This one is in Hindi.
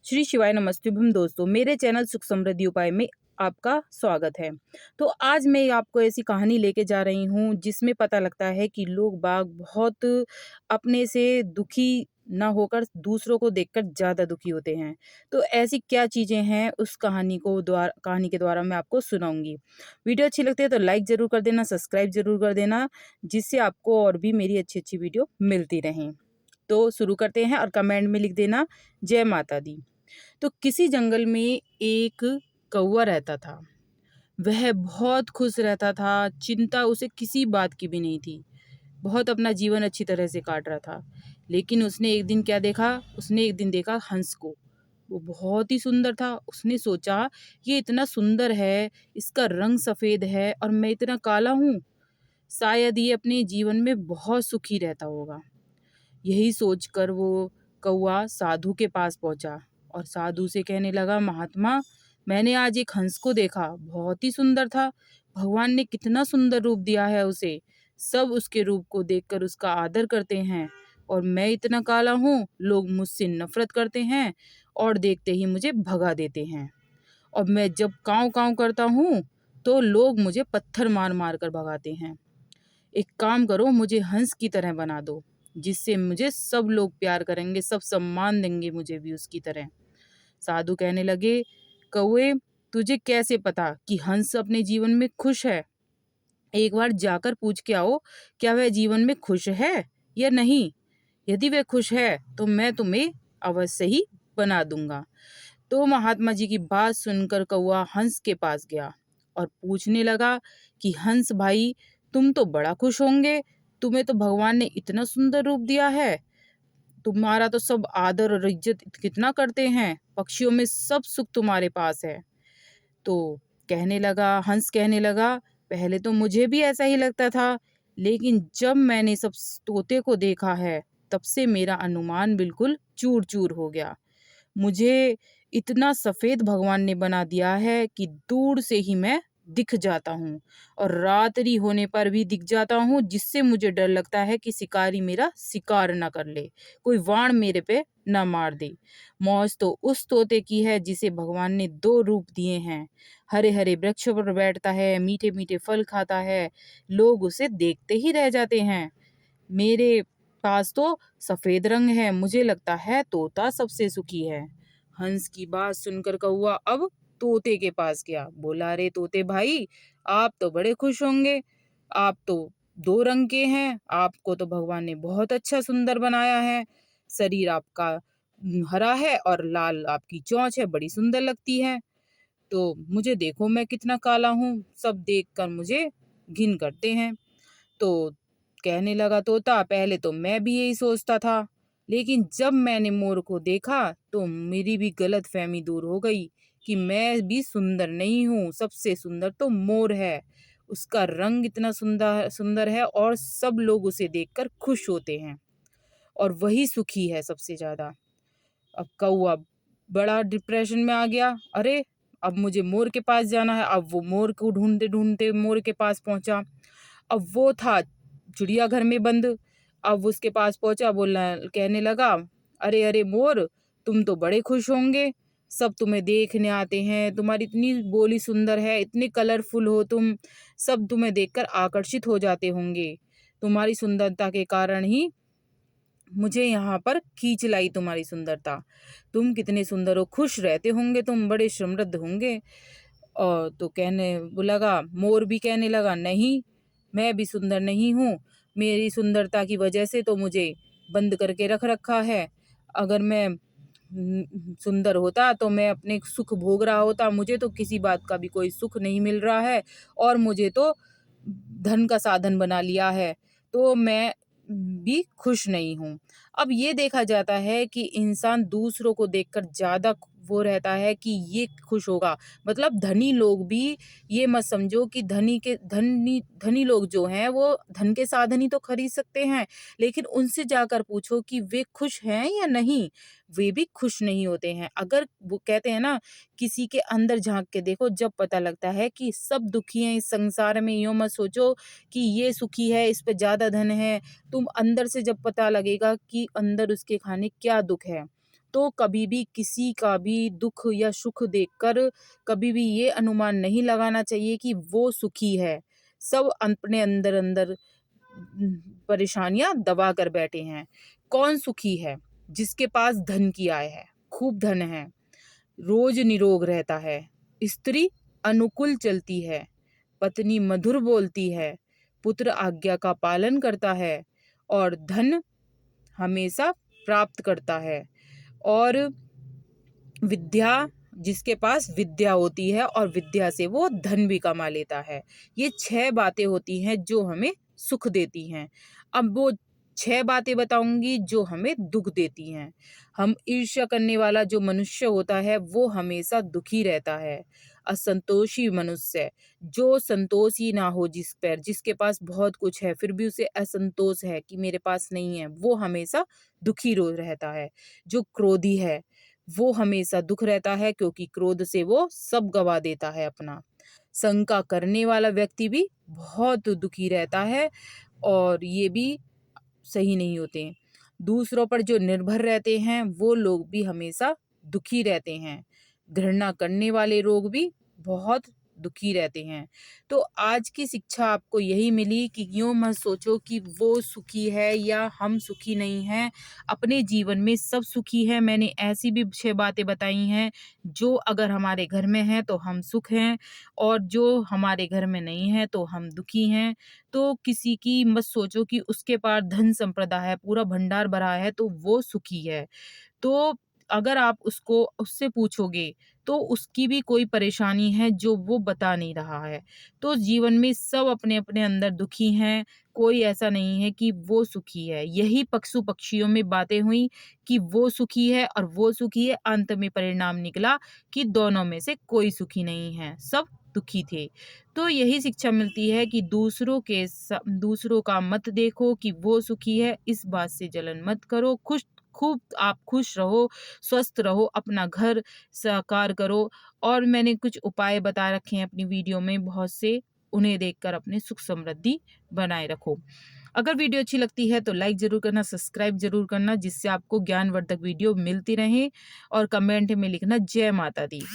श्री शिवाय नमस्तुभ्यम दोस्तों, मेरे चैनल सुख समृद्धि उपाय में आपका स्वागत है। तो आज मैं आपको ऐसी कहानी लेके जा रही हूँ जिसमें पता लगता है कि लोग बाग बहुत अपने से दुखी ना होकर दूसरों को देखकर ज़्यादा दुखी होते हैं। तो ऐसी क्या चीज़ें हैं उस कहानी के द्वारा मैं आपको सुनाऊँगी। वीडियो अच्छी लगती है तो लाइक ज़रूर कर देना, सब्सक्राइब ज़रूर कर देना, जिससे आपको और भी मेरी अच्छी-अच्छी वीडियो मिलती रहें। तो शुरू करते हैं और कमेंट में लिख देना जय माता दी। तो किसी जंगल में एक कौवा रहता था। वह बहुत खुश रहता था, चिंता उसे किसी बात की भी नहीं थी। बहुत अपना जीवन अच्छी तरह से काट रहा था। लेकिन उसने एक दिन देखा हंस को। वो बहुत ही सुंदर था। उसने सोचा, ये इतना सुंदर है, इसका रंग सफ़ेद है और मैं इतना काला हूँ। शायद ये अपने जीवन में बहुत सुखी रहता होगा। यही सोचकर वो कौवा साधु के पास पहुंचा और साधु से कहने लगा, महात्मा, मैंने आज एक हंस को देखा, बहुत ही सुंदर था। भगवान ने कितना सुंदर रूप दिया है उसे। सब उसके रूप को देखकर उसका आदर करते हैं और मैं इतना काला हूँ, लोग मुझसे नफरत करते हैं और देखते ही मुझे भगा देते हैं। और मैं जब काँव काँव करता हूँ तो लोग मुझे पत्थर मार मार कर भगाते हैं। एक काम करो, मुझे हंस की तरह बना दो, जिससे मुझे सब लोग प्यार करेंगे, सब सम्मान देंगे मुझे भी उसकी तरह। साधु कहने लगे, कौवे, तुझे कैसे पता कि हंस अपने जीवन में खुश है? एक बार जाकर पूछ के आओ, क्या वह जीवन में खुश है या नहीं। यदि वह खुश है तो मैं तुम्हें अवश्य ही बना दूंगा। तो महात्मा जी की बात सुनकर कौवा हंस के पास गया और पूछने लगा कि हंस भाई, तुम तो बड़ा खुश होंगे, तुम्हें तो भगवान ने इतना सुंदर रूप दिया है, तुम्हारा तो सब आदर और इज्जत कितना करते हैं, पक्षियों में सब सुख तुम्हारे पास है। तो हंस कहने लगा, पहले तो मुझे भी ऐसा ही लगता था, लेकिन जब मैंने सब तोते को देखा है, तब से मेरा अनुमान बिल्कुल चूर चूर हो गया। मुझे इतना सफ़ेद भगवान ने बना दिया है कि दूर से ही मैं दिख जाता हूँ और रात्रि होने पर भी दिख जाता हूँ, जिससे मुझे डर लगता है कि शिकारी मेरा शिकार ना कर ले, कोई वाण मेरे पे ना मार दे। मौज तो उस तोते की है जिसे भगवान ने दो रूप दिए हैं। हरे हरे वृक्षों पर बैठता है, मीठे मीठे फल खाता है, लोग उसे देखते ही रह जाते हैं। मेरे पास तो सफ़ेद रंग है, मुझे लगता है तोता सबसे सुखी है। हंस की बात सुनकर कौवा अब तोते के पास गया। बोला, अरे तोते भाई, आप तो बड़े खुश होंगे, आप तो दो रंग के हैं, आपको तो भगवान ने बहुत अच्छा सुंदर बनाया है। शरीर आपका हरा है और लाल आपकी चोंच है, बड़ी सुंदर लगती है। तो मुझे देखो, मैं कितना काला हूँ, सब देखकर मुझे घिन करते हैं। तो कहने लगा तोता, पहले तो मैं भी यही सोचता था, लेकिन जब मैंने मोर को देखा तो मेरी भी गलतफहमी दूर हो गई कि मैं भी सुंदर नहीं हूँ, सबसे सुंदर तो मोर है। उसका रंग इतना सुंदर सुंदर है और सब लोग उसे देखकर खुश होते हैं और वही सुखी है सबसे ज़्यादा। अब कौआ बड़ा डिप्रेशन में आ गया। अरे, अब मुझे मोर के पास जाना है। अब वो मोर को ढूंढते ढूंढते मोर के पास पहुंचा। अब वो था चिड़ियाघर में बंद। अब उसके पास पहुंचा, बोलना कहने लगा, अरे अरे मोर, तुम तो बड़े खुश होंगे, सब तुम्हें देखने आते हैं, तुम्हारी इतनी बोली सुंदर है, इतने कलरफुल हो तुम, सब तुम्हें देखकर आकर्षित हो जाते होंगे। तुम्हारी सुंदरता के कारण ही मुझे यहाँ पर खींच लाई तुम्हारी सुंदरता। तुम कितने सुंदर हो, खुश रहते होंगे, तुम बड़े समृद्ध होंगे। और तो कहने वो लगा मोर भी कहने लगा, नहीं, मैं भी सुंदर नहीं हूँ, मेरी सुंदरता की वजह से तो मुझे बंद करके रख रखा है। अगर मैं सुंदर होता तो मैं अपने सुख भोग रहा होता, मुझे तो किसी बात का भी कोई सुख नहीं मिल रहा है और मुझे तो धन का साधन बना लिया है, तो मैं भी खुश नहीं हूँ। अब ये देखा जाता है कि इंसान दूसरों को देखकर ज़्यादा वो रहता है कि ये खुश होगा। मतलब धनी लोग भी, ये मत समझो कि धनी धनी लोग जो हैं वो धन के साधन ही तो खरीद सकते हैं, लेकिन उनसे जाकर पूछो कि वे खुश हैं या नहीं, वे भी खुश नहीं होते हैं। अगर वो कहते हैं ना, किसी के अंदर झाँक के देखो, जब पता लगता है कि सब दुखी हैं इस संसार में। यूँ मत सोचो कि ये सुखी है, इस पे ज़्यादा धन है। तुम अंदर से जब पता लगेगा कि अंदर उसके खाने क्या दुःख है, तो कभी भी किसी का भी दुख या सुख देखकर कभी भी ये अनुमान नहीं लगाना चाहिए कि वो सुखी है। सब अपने अंदर-अंदर परेशानियाँ दबा कर बैठे हैं। कौन सुखी है? जिसके पास धन की आय है, खूब धन है, रोज निरोग रहता है, स्त्री अनुकूल चलती है, पत्नी मधुर बोलती है, पुत्र आज्ञा का पालन करता है और धन हमेशा प्राप्त करता है, और विद्या, जिसके पास विद्या होती है और विद्या से वो धन भी कमा लेता है। ये 6 बातें होती हैं जो हमें सुख देती हैं। अब वो 6 बातें बताऊँगी जो हमें दुःख देती हैं। हम ईर्ष्या करने वाला जो मनुष्य होता है वो हमेशा दुखी रहता है। असंतोषी मनुष्य, जो संतोष ही ना हो जिसके पास बहुत कुछ है फिर भी उसे असंतोष है कि मेरे पास नहीं है, वो हमेशा दुखी रो रहता है। जो क्रोधी है वो हमेशा दुःख रहता है क्योंकि क्रोध से वो सब गवा देता है अपना। शंका करने वाला व्यक्ति भी बहुत दुखी रहता है और ये भी सही नहीं होते। दूसरों पर जो निर्भर रहते हैं वो लोग भी हमेशा दुखी रहते हैं। घृणा करने वाले लोग भी बहुत दुखी रहते हैं। तो आज की शिक्षा आपको यही मिली कि यूँ मत सोचो कि वो सुखी है या हम सुखी नहीं हैं। अपने जीवन में सब सुखी है। मैंने ऐसी भी 6 बातें बताई हैं जो अगर हमारे घर में हैं तो हम सुख हैं, और जो हमारे घर में नहीं है तो हम दुखी हैं। तो किसी की मत सोचो कि उसके पास धन संपदा है, पूरा भंडार भरा है तो वो सुखी है। तो अगर आप उससे पूछोगे तो उसकी भी कोई परेशानी है जो वो बता नहीं रहा है। तो जीवन में सब अपने-अपने अंदर दुखी हैं, कोई ऐसा नहीं है कि वो सुखी है। यही पशु-पक्षियों में बातें हुई कि वो सुखी है और वो सुखी है, अंत में परिणाम निकला कि दोनों में से कोई सुखी नहीं है, सब दुखी थे। तो यही शिक्षा मिलती है कि दूसरों का मत देखो कि वो सुखी है, इस बात से जलन मत करो, खूब आप खुश रहो, स्वस्थ रहो, अपना घर साकार करो। और मैंने कुछ उपाय बता रखे हैं अपनी वीडियो में बहुत से, उन्हें देखकर अपने सुख समृद्धि बनाए रखो। अगर वीडियो अच्छी लगती है तो लाइक ज़रूर करना, सब्सक्राइब ज़रूर करना, जिससे आपको ज्ञानवर्धक वीडियो मिलती रहे, और कमेंट में लिखना जय माता दी।